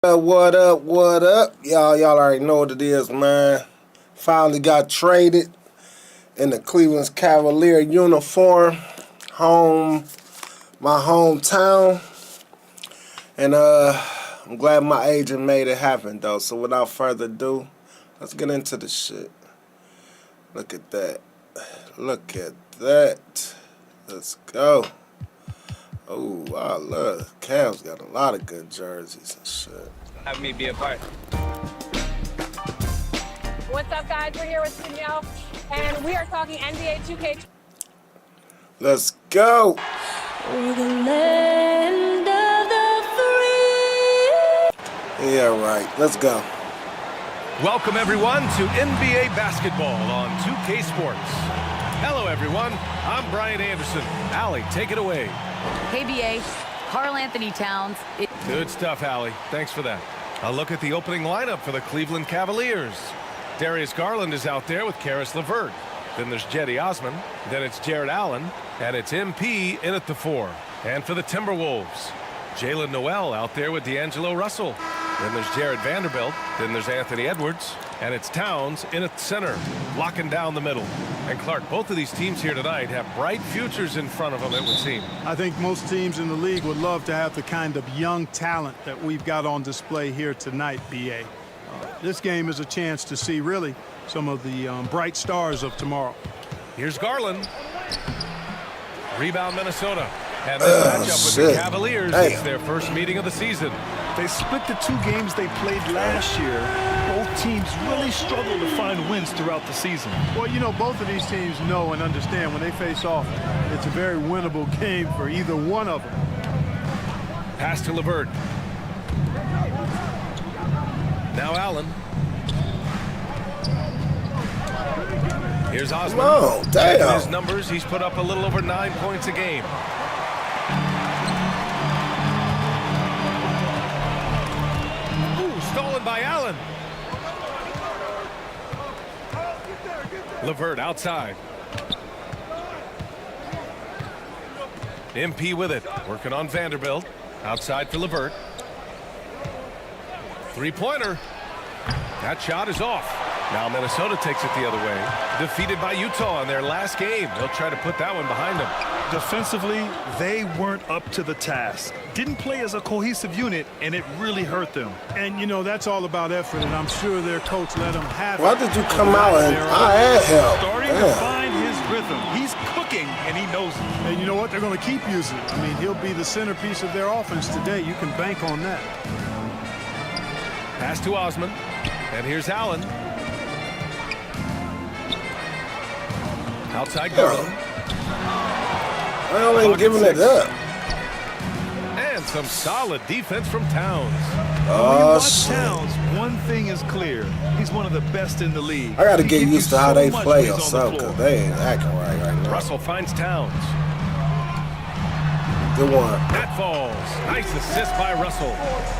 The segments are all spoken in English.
What up, what up? Y'all already know what it is, man. Finally got traded in the Cleveland Cavalier uniform. My hometown. And I'm glad my agent made it happen, though. So without further ado, let's get into the shit. Look at that. Look at that. Let's go. Oh, I love Cavs got a lot of good jerseys and shit. Have me be a part. What's up, guys? We're here with Danielle, and we are talking NBA 2K. Let's go. We're the land of the free. Yeah, right. Let's go. Welcome, everyone, to NBA basketball on 2K Sports. Hello, everyone. I'm Brian Anderson. Allie, take it away. Hey, BA. Karl Anthony Towns. Good stuff, Allie. Thanks for that. A look at the opening lineup for the Cleveland Cavaliers. Darius Garland is out there with Karis LeVert. Then there's Cedi Osman. Then it's Jared Allen. And it's MP in at the 4. And for the Timberwolves, Jalen Noel out there with D'Angelo Russell. Then there's Jared Vanderbilt. Then there's Anthony Edwards. And it's Towns in at center, locking down the middle. And Clark, both of these teams here tonight have bright futures in front of them, it would seem. I think most teams in the league would love to have the kind of young talent that we've got on display here tonight, BA. This game is a chance to see, really, some of the bright stars of tomorrow. Here's Garland. Rebound, Minnesota. And this matchup with the Cavaliers is their first meeting of the season. They split the 2 games they played last year. Both teams really struggle to find wins throughout the season. Well, you know, both of these teams know and understand when they face off, it's a very winnable game for either one of them. Pass to LeVert. Now Allen. Here's Osman. Oh, damn. His numbers, he's put up a little over 9 points a game. Stolen by Allen. LeVert outside. MP with it. Working on Vanderbilt. Outside for LeVert. Three-pointer. That shot is off. Now Minnesota takes it the other way. Defeated by Utah in their last game. They'll try to put that one behind them. Defensively, they weren't up to the task. Didn't play as a cohesive unit, and it really hurt them. And, you know, that's all about effort, and I'm sure their coach let them have it. Why did you come out and I had help? Starting to find his rhythm. He's cooking, and he knows it. And you know what? They're going to keep using it. I mean, he'll be the centerpiece of their offense today. You can bank on that. Pass to Osman. And here's Allen. Outside Garland. Well, ain't giving it up. And some solid defense from Towns. Oh, shit. Towns, one thing is clear. He's one of the best in the league. I got to get used to how they play or something, because they ain't acting right now. Russell finds Towns. Good one. That falls. Nice assist by Russell.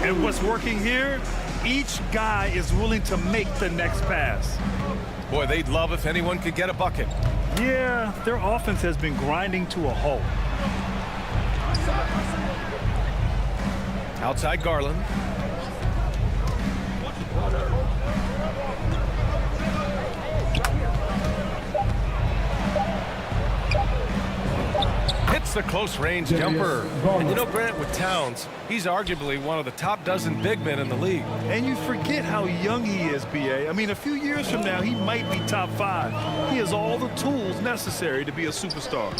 And what's working here? Each guy is willing to make the next pass. Boy, they'd love if anyone could get a bucket. Yeah, their offense has been grinding to a halt. Outside Garland. Hits the close-range jumper. And you know, Grant, with Towns, he's arguably one of the top dozen big men in the league. And you forget how young he is, BA. I mean, a few years from now, he might be top 5. He has all the tools necessary to be a superstar.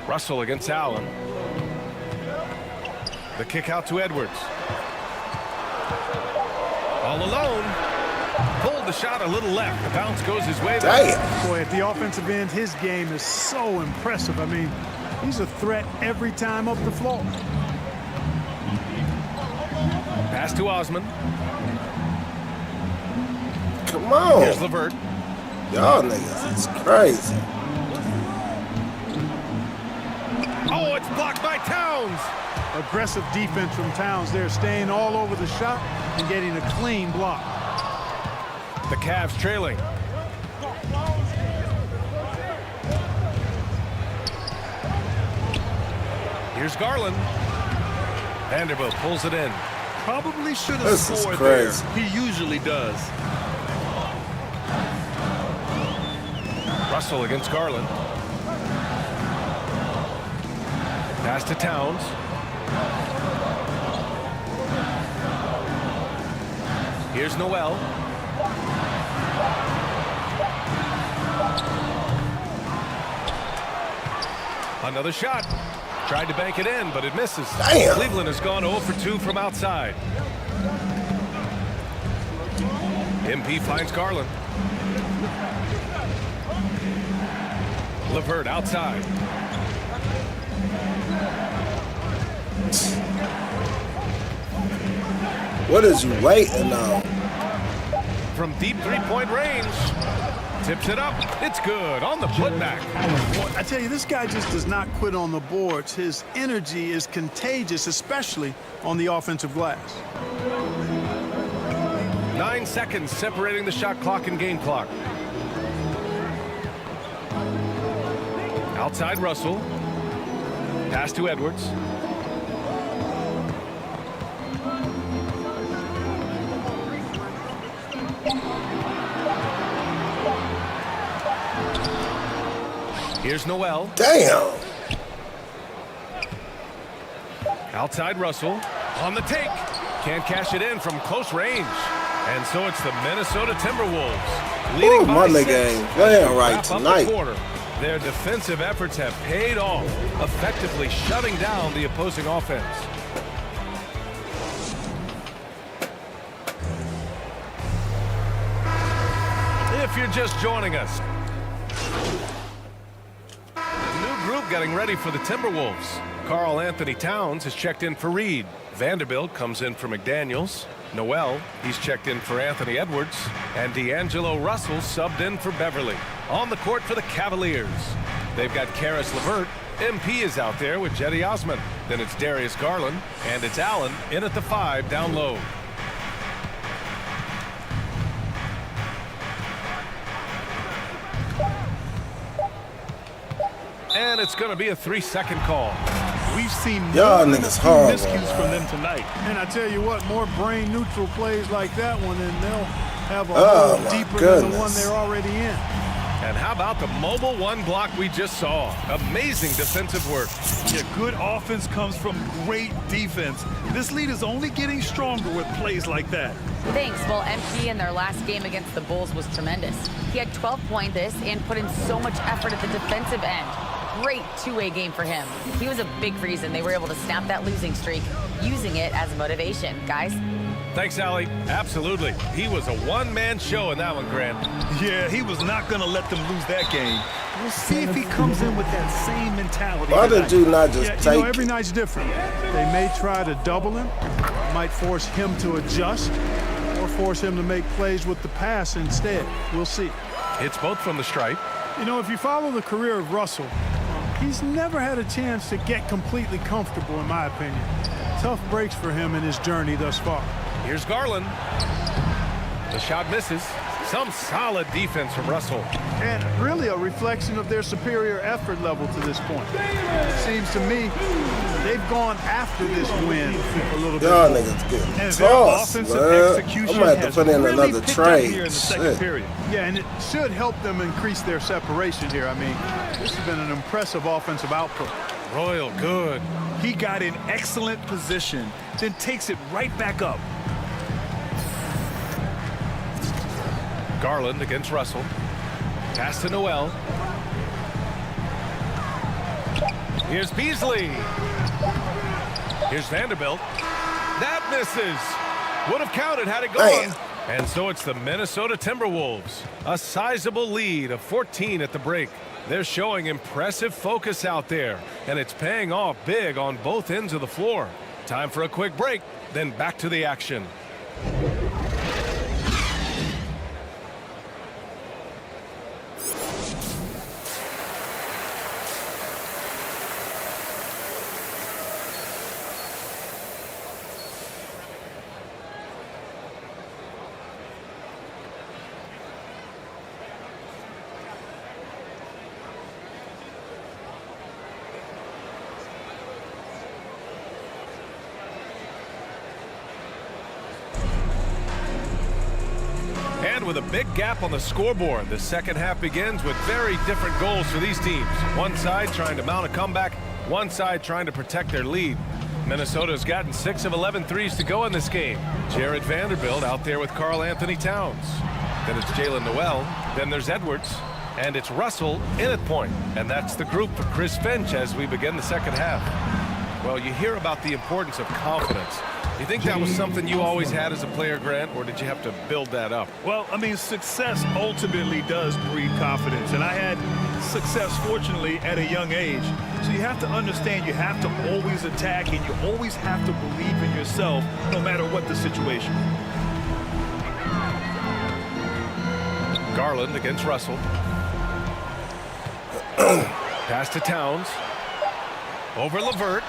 Russell against Allen. The kick out to Edwards. All alone. Pulled the shot a little left. The bounce goes his way. Damn. Boy, at the offensive end, his game is so impressive. I mean, he's a threat every time up the floor. Pass to Osman. Come on. Here's LeVert. Y'all niggas is crazy. Oh, it's blocked by Towns. Aggressive defense from Towns there, staying all over the shot and getting a clean block. The Cavs trailing. Here's Garland. Vanderbilt pulls it in. Probably should have This is scored there. crazy. He usually does. Russell against Garland. Pass to Towns. Here's Noel. Another shot. Tried to bank it in, but it misses. Damn. Cleveland has gone 0 for 2 from outside. MP finds Garland. LeVert outside. What is you waiting on? From deep three-point range. Tips it up. It's good on the putback. I tell you, this guy just does not quit on the boards. His energy is contagious, especially on the offensive glass. 9 seconds separating the shot clock and game clock. Outside Russell. Pass to Edwards. Here's Noel. Damn. Outside Russell. On the take. Can't cash it in from close range. And so it's the Minnesota Timberwolves leading Ooh, by Monday 6 game. as Playing we right wrap up the tonight. quarter. Their defensive efforts have paid off, effectively shutting down the opposing offense. If you're just joining us, new group getting ready for the Timberwolves. Karl Anthony Towns has checked in for Reed. Vanderbilt comes in for McDaniels. Noel, he's checked in for Anthony Edwards. And D'Angelo Russell subbed in for Beverly. On the court for the Cavaliers, they've got Karis LeVert. MP is out there with Jetty Osman. Then it's Darius Garland, and it's Allen in at the 5 down low. And it's going to be a 3-second call. We've seen Y'all more than niggas a few horrible, miscues from them tonight. And I tell you what, more brain-neutral plays like that one, and they'll have a Oh, hole my deeper than the one goodness. they're already in. And how about the mobile 1 block we just saw? Amazing defensive work. Yeah, good offense comes from great defense. This lead is only getting stronger with plays like that. Thanks. Well, MP in their last game against the Bulls was tremendous. He had 12 points and put in so much effort at the defensive end. Great two-way game for him. He was a big reason they were able to snap that losing streak, using it as motivation. Guys? Thanks, Allie. Absolutely. He was a one-man show in that one, Grant. Yeah, he was not going to let them lose that game. We'll see if he comes in with that same mentality. Why tonight. did you not just Yeah, you take know, every it? night's different. They may try to double him, might force him to adjust, or force him to make plays with the pass instead. We'll see. It's both from the stripe. You know, if you follow the career of Russell, he's never had a chance to get completely comfortable, in my opinion. Tough breaks for him in his journey thus far. Here's Garland. The shot misses. Some solid defense from Russell. And really a reflection of their superior effort level to this point. It seems to me they've gone after this win a little bit. Y'all niggas getting And their tossed, offensive man. execution I'm gonna have to has put in really another picked up trade. here in the second Shit. period. Yeah, and it should help them increase their separation here. I mean, this has been an impressive offensive output. Royal, good. He got in excellent position, then takes it right back up. Garland against Russell. Pass to Noel. Here's Beasley. Here's Vanderbilt. That misses. Would have counted had it gone. Damn. And so it's the Minnesota Timberwolves. A sizable lead of 14 at the break. They're showing impressive focus out there, and it's paying off big on both ends of the floor. Time for a quick break, then back to the action. And with a big gap on the scoreboard, the second half begins with very different goals for these teams. One side trying to mount a comeback, one side trying to protect their lead. Minnesota's gotten 6 of 11 threes to go in this game. Jared Vanderbilt out there with Karl Anthony Towns. Then it's Jalen Noel. Then there's Edwards. And it's Russell in at point. And that's the group for Chris Finch as we begin the second half. Well, you hear about the importance of confidence. Do you think that was something you always had as a player, Grant, or did you have to build that up? Well, I mean, success ultimately does breed confidence. And I had success, fortunately, at a young age. So you have to understand you have to always attack and you always have to believe in yourself no matter what the situation. Garland against Russell. Pass to Towns. Over Levert.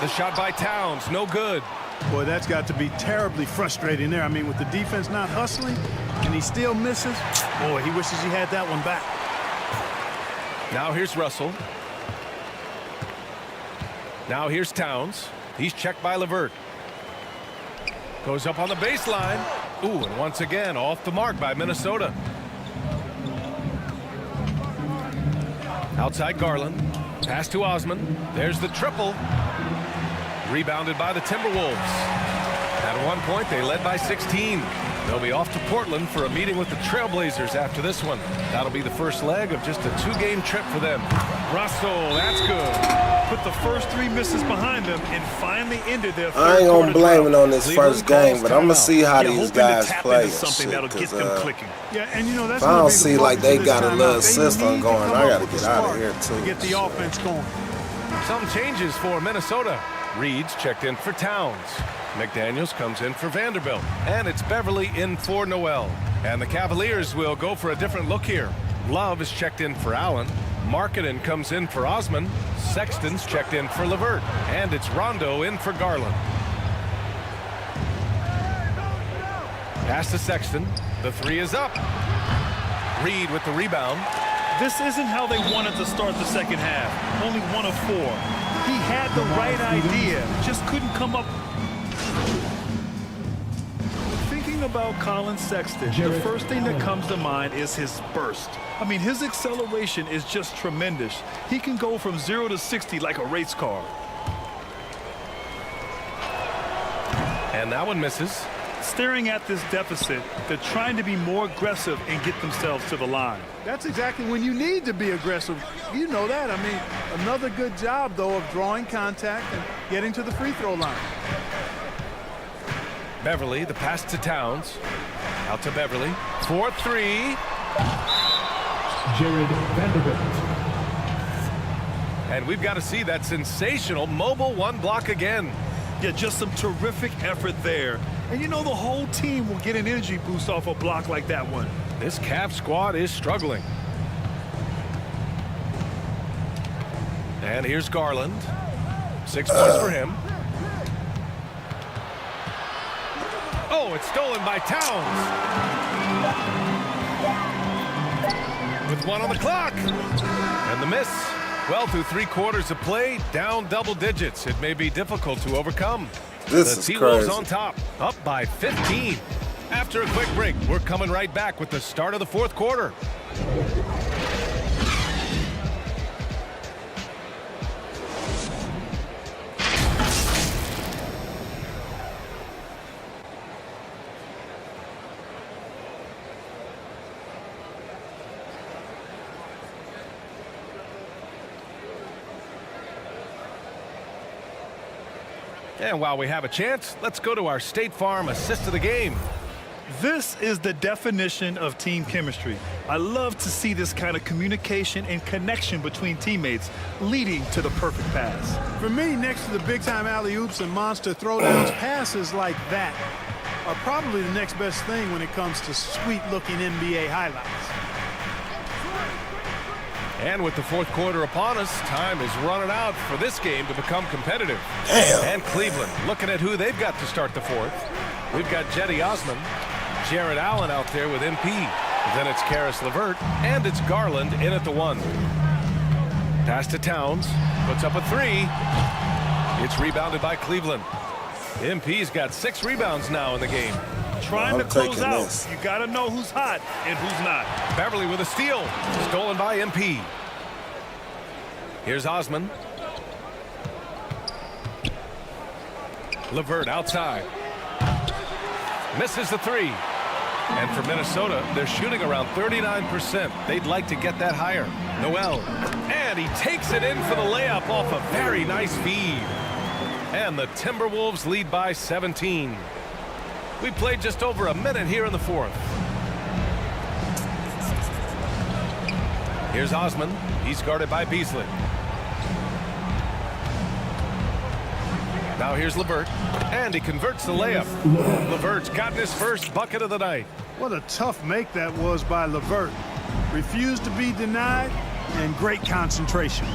The shot by Towns, no good. Boy, that's got to be terribly frustrating there. I mean, with the defense not hustling and he still misses, boy, he wishes he had that one back. Now here's Russell. Now here's Towns. He's checked by Levert. Goes up on the baseline. Ooh, and once again, off the mark by Minnesota. Outside Garland. Pass to Osman. There's the triple. Rebounded by the Timberwolves. At one point, they led by 16. They'll be off to Portland for a meeting with the Trailblazers after this one. That'll be the first leg of just a 2-game trip for them. Russell, that's good. Put the first 3 misses behind them and finally ended their I ain't gonna blame it on this Cleveland first game, but I'm gonna see how You're these hoping to guys tap play. into something that'll get them clicking. Yeah, and you know that's. If I gonna don't be the see like focus they of this got a timeout. little They system need to going, come I up gotta with get the out of spark here too. to get the offense going. Some changes for Minnesota. Reed's checked in for Towns. McDaniels comes in for Vanderbilt. And it's Beverly in for Noel. And the Cavaliers will go for a different look here. Love is checked in for Allen. Markkanen comes in for Osman. Sexton's checked in for Levert. And it's Rondo in for Garland. Pass to Sexton. The 3 is up. Reed with the rebound. This isn't how they wanted to start the second half. Only 1 of 4. He had the right idea, just couldn't come up. Thinking about Colin Sexton, the first thing that comes to mind is his burst. I mean, his acceleration is just tremendous. He can go from 0 to 60 like a race car. And that one misses. Staring at this deficit, they're trying to be more aggressive and get themselves to the line. That's exactly when you need to be aggressive. You know that. I mean, another good job, though, of drawing contact and getting to the free throw line. Beverly, the pass to Towns. Out to Beverly. 4-3. Jared Vanderbilt. And we've got to see that sensational mobile 1 block again. Yeah, just some terrific effort there. And you know the whole team will get an energy boost off a block like that one. This Cavs squad is struggling. And here's Garland. 6 points for him. Oh, it's stolen by Towns. With 1 on the clock. And the miss. Well, through 3 quarters of play, down double digits. It may be difficult to overcome. This The is T-Wolves crazy. on top, up by 15. After a quick break, we're coming right back with the start of the 4th quarter. And while we have a chance, let's go to our State Farm assist of the game. This is the definition of team chemistry. I love to see this kind of communication and connection between teammates leading to the perfect pass. For me, next to the big-time alley-oops and monster throwdowns, passes like that are probably the next best thing when it comes to sweet-looking NBA highlights. And with the 4th quarter upon us, time is running out for this game to become competitive. Damn. And Cleveland looking at who they've got to start the 4th. We've got Jetty Osman, Jared Allen out there with MP. Then it's Karis LeVert, and it's Garland in at the 1. Pass to Towns, puts up a 3. It's rebounded by Cleveland. MP's got 6 rebounds now in the game. Trying to close taking out. this. You got to know who's hot and who's not. Beverly with a steal. Stolen by MP. Here's Osman. LeVert outside. Misses the three. And for Minnesota, they're shooting around 39%. They'd like to get that higher. Noel. And he takes it in for the layup off a very nice feed. And the Timberwolves lead by 17. We played just over a minute here in the fourth. Here's Osman. He's guarded by Beasley. Now here's LeVert, and he converts the layup. LeVert's gotten his first bucket of the night. What a tough make that was by LeVert. Refused to be denied, and great concentration.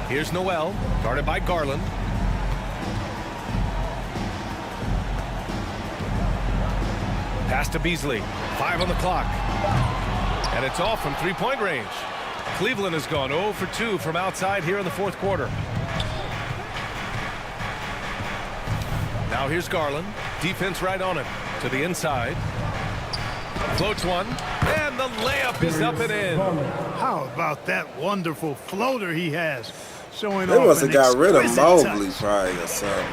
Here's Noel, guarded by Garland. Pass to Beasley. 5 on the clock. And it's off from three-point range. Cleveland has gone 0 for 2 from outside here in the fourth quarter. Now here's Garland. Defense right on him. To the inside. Floats one. And the layup is up and in. How about that wonderful floater he has? Showing They off must have an got rid of exquisite Mobley touch. probably or something.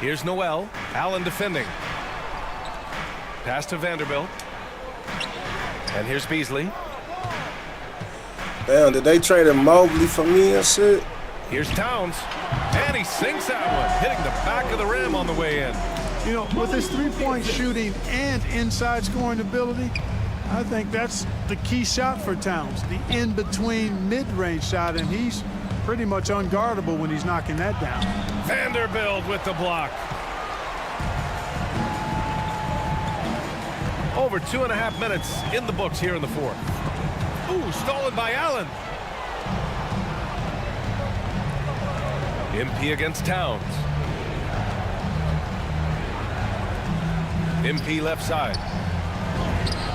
Here's Noel. Allen defending. Pass to Vanderbilt. And here's Beasley. Damn, did they trade him Mobley for me and shit? Here's Towns. And he sinks that one, hitting the back of the rim on the way in. You know, with his three-point shooting and inside scoring ability, I think that's the key shot for Towns, the in-between mid-range shot, and he's pretty much unguardable when he's knocking that down. Vanderbilt with the block. Over 2.5 minutes in the books here in the fourth. Ooh, stolen by Allen. MP against Towns. MP left side.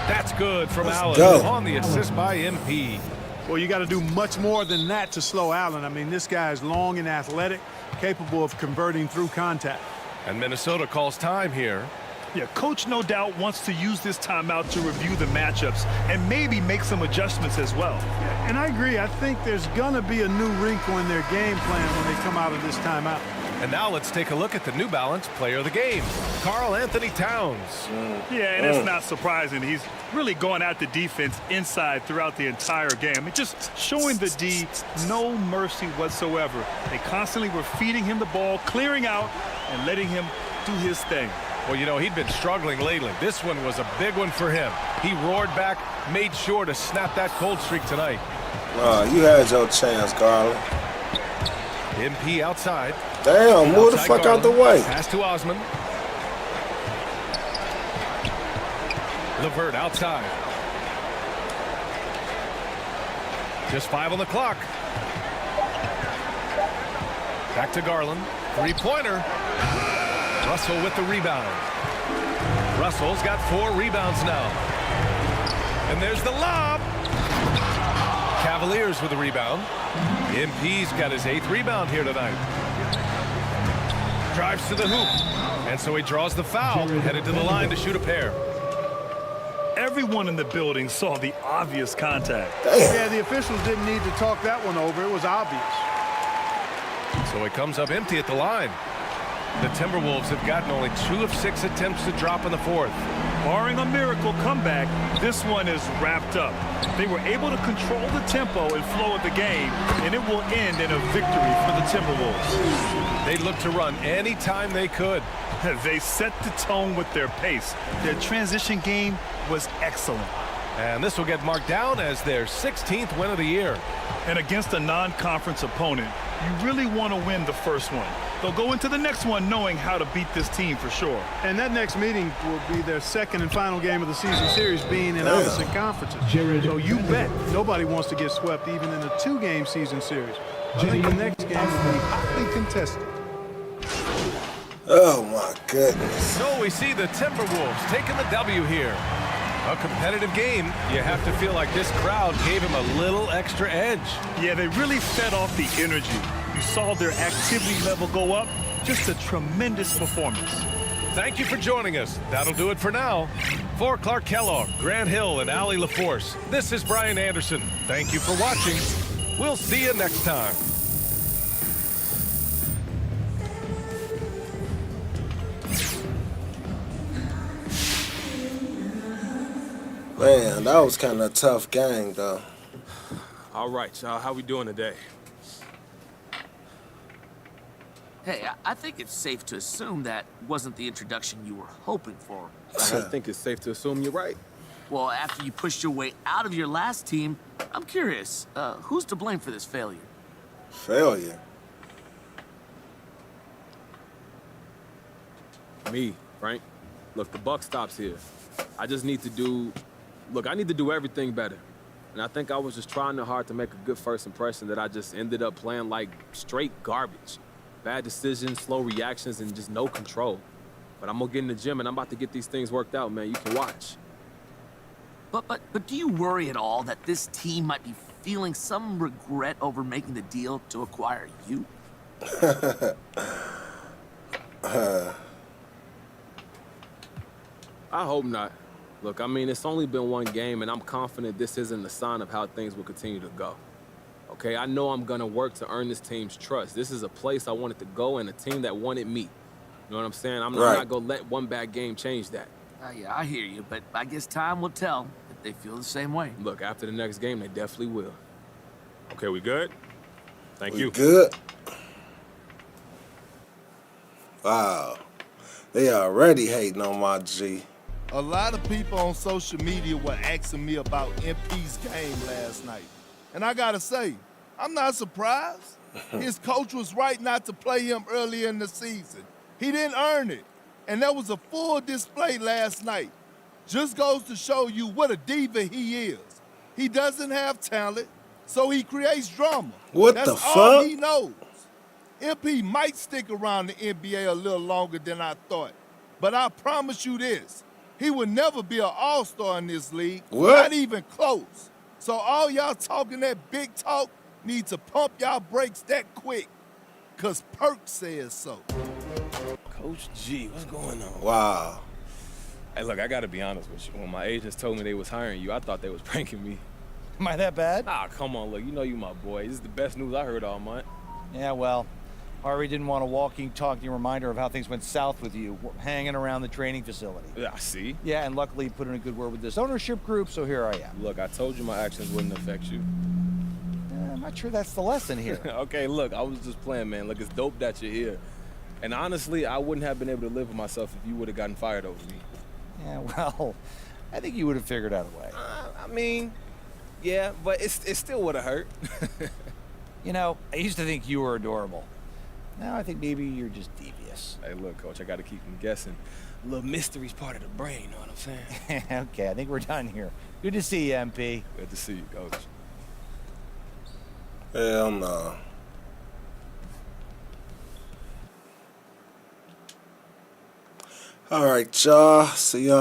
That's good from Allen go. on the assist by MP. Well, you got to do much more than that to slow Allen. I mean, this guy is long and athletic, capable of converting through contact. And Minnesota calls time here. Yeah, coach no doubt wants to use this timeout to review the matchups and maybe make some adjustments as well. And I agree. I think there's going to be a new wrinkle in their game plan when they come out of this timeout. And now let's take a look at the New Balance player of the game, Karl Anthony Towns. Yeah, and it's not surprising. He's really going at the defense inside throughout the entire game. I mean, just showing the D no mercy whatsoever. They constantly were feeding him the ball, clearing out, and letting him do his thing. Well, you know, he'd been struggling lately. This one was a big one for him. He roared back, made sure to snap that cold streak tonight. You had your chance, Garland. MP outside. Damn, move the Outside fuck out Garland. the way. Pass to Osman. LeVert outside. Just 5 on the clock. Back to Garland. Three-pointer. Russell with the rebound. Russell's got 4 rebounds now. And there's the lob. Cavaliers with the rebound. MP's got his 8th rebound here tonight. Drives to the hoop. And so he draws the foul, headed to the line to shoot a pair. Everyone in the building saw the obvious contact. Yeah, the officials didn't need to talk that one over. It was obvious. So he comes up empty at the line. The Timberwolves have gotten only 2 of 6 attempts to drop in the fourth. Barring a miracle comeback, this one is wrapped up. They were able to control the tempo and flow of the game, and it will end in a victory for the Timberwolves. They looked to run any time they could. They set the tone with their pace. Their transition game was excellent. And this will get marked down as their 16th win of the year. And against a non-conference opponent, you really want to win the first one. They'll go into the next one knowing how to beat this team for sure. And that next meeting will be their second and final game of the season series, being in opposite conferences. So you bet nobody wants to get swept even in a 2-game season series. I think the next game will be hotly contested. Oh my goodness. So we see the Timberwolves taking the W here. A competitive game. You have to feel like this crowd gave him a little extra edge. Yeah, they really fed off the energy. You saw their activity level go up. Just a tremendous performance. Thank you for joining us. That'll do it for now. For Clark Kellogg, Grant Hill, and Allie LaForce, this is Brian Anderson. Thank you for watching. We'll see you next time. Man, that was kind of a tough game, though. All right, y'all, how we doing today? Hey, I think it's safe to assume that wasn't the introduction you were hoping for. I think it's safe to assume you're right. Well, after you pushed your way out of your last team, I'm curious, who's to blame for this failure? Failure? Me, Frank. Look, the buck stops here. I just need to do... Look, I need to do everything better. And I think I was just trying hard to make a good first impression that I just ended up playing like straight garbage. Bad decisions, slow reactions, and just no control. But I'm gonna get in the gym and I'm about to get these things worked out, man. You can watch. But do you worry at all that this team might be feeling some regret over making the deal to acquire you? I hope not. Look, I mean, it's only been one game, and I'm confident this isn't a sign of how things will continue to go. Okay, I know I'm gonna work to earn this team's trust. This is a place I wanted to go and a team that wanted me. You know what I'm saying? I'm not gonna let one bad game change that. Yeah, I hear you, but I guess time will tell if they feel the same way. Look, after the next game, they definitely will. Okay, we good? Thank you. Good. Wow. They already hating on my G. A lot of people on social media were asking me about MP's game last night. And I gotta say, I'm not surprised. His coach was right not to play him earlier in the season. He didn't earn it. And there was a full display last night. Just goes to show you what a diva he is. He doesn't have talent, so he creates drama. That's all he knows. MP might stick around the NBA a little longer than I thought. But I promise you this. He will never be an all-star in this league, not even close. So all y'all talking that big talk need to pump y'all brakes that quick, because Perk says so. Coach G, what's going on? Wow. Hey, look, I gotta be honest with you. When my agents told me they was hiring you, I thought they was pranking me. Am I that bad? Ah, come on, look, you know you my boy. This is the best news I heard all month. Yeah, well, Harvey didn't want a walking, talking reminder of how things went south with you, hanging around the training facility. Yeah, I see. Yeah, and luckily he put in a good word with this ownership group, so here I am. Look, I told you my actions wouldn't affect you. I'm not sure that's the lesson here. Okay, look, I was just playing, man. Look, it's dope that you're here. And honestly, I wouldn't have been able to live with myself if you would have gotten fired over me. Yeah, well, I think you would have figured out a way. I mean, yeah, but it still would have hurt. You know, I used to think you were adorable. Now I think maybe you're just devious. Hey, look, Coach, I got to keep them guessing. A little mystery's part of the brain, you know what I'm saying? Okay, I think we're done here. Good to see you, MP. Good to see you, Coach. Hell no. All right, y'all. See y'all.